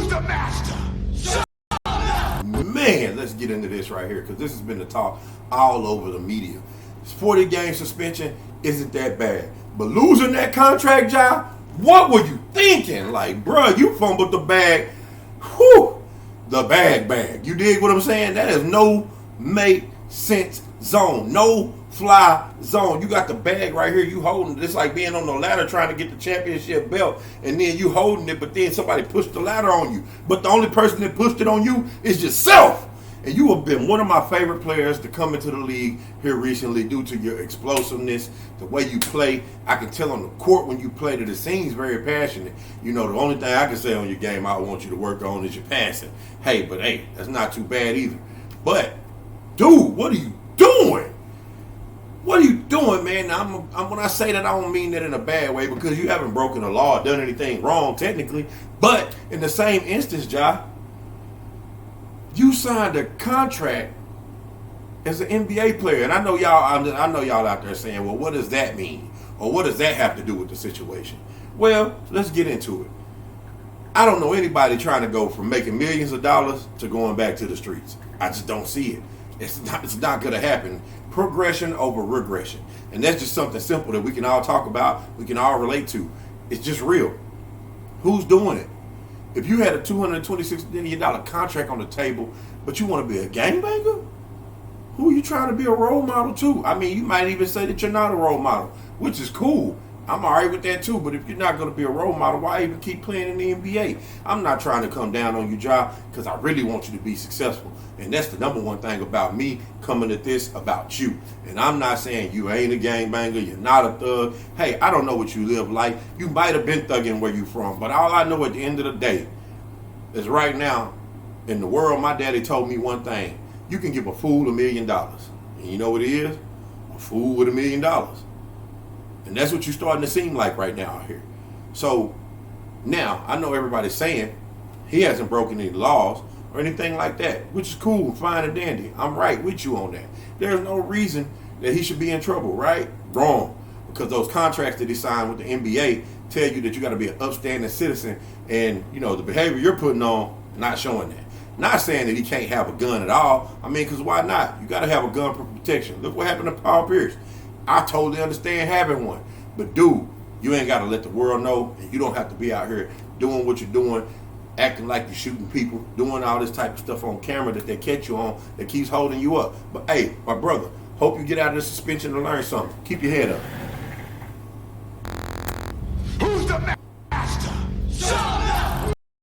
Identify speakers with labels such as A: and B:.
A: Who's the master?
B: Man, let's get into this right here because this has been the talk all over the media. 40-game suspension isn't that bad, but losing that contract job, what were you thinking? Like, bruh, you fumbled the bag. Whew, the bag. You dig what I'm saying? That is no make sense zone, no fly zone. You got the bag right here, you holding it. It's like being on the ladder trying to get the championship belt, and then you holding it, but then somebody pushed the ladder on you. But the only person that pushed it on you is yourself. And you have been one of my favorite players to come into the league here recently due to your explosiveness, the way you play. I can tell on the court when you play that it seems very passionate. You know, the only thing I can say on your game I want you to work on is your passing. Hey, that's not too bad either. But, dude, what are you doing? What are you doing, man? Now, when I say that, I don't mean that in a bad way because you haven't broken the law or done anything wrong technically. But in the same instance, Ja, you signed a contract as an NBA player, and I know y'all out there saying, "Well, what does that mean, or what does that have to do with the situation?" Well, let's get into it. I don't know anybody trying to go from making millions of dollars to going back to the streets. I just don't see it. It's not going to happen. Progression over regression, and that's just something simple that we can all talk about. We can all relate to. It's just real. Who's doing it? If you had a $226 million contract on the table, but you want to be a gangbanger, who are you trying to be a role model to? I mean, you might even say that you're not a role model, which is cool. I'm all right with that too, but if you're not going to be a role model, why even keep playing in the NBA? I'm not trying to come down on you, Ja, because I really want you to be successful. And that's the number one thing about me coming at this about you. And I'm not saying you ain't a gangbanger, you're not a thug. Hey, I don't know what you live like. You might have been thugging where you from, but all I know at the end of the day is right now, in the world, my daddy told me one thing. You can give a fool $1 million. And you know what it is? A fool with $1 million. And that's what you're starting to seem like right now out here. So now I know everybody's saying he hasn't broken any laws or anything like that, which is cool, fine and dandy. I'm right with you on that. There's no reason that he should be in trouble, right? Wrong. Because those contracts that he signed with the NBA tell you that you got to be an upstanding citizen, and you know the behavior you're putting on not showing that. Not saying that he can't have a gun at all. I mean, because why not? You got to have a gun for protection. Look what happened to Paul Pierce. I totally understand having one. But dude, you ain't got to let the world know, and you don't have to be out here doing what you're doing, acting like you're shooting people, doing all this type of stuff on camera that they catch you on that keeps holding you up. But hey, my brother, hope you get out of this suspension and learn something. Keep your head up.
A: Who's the master?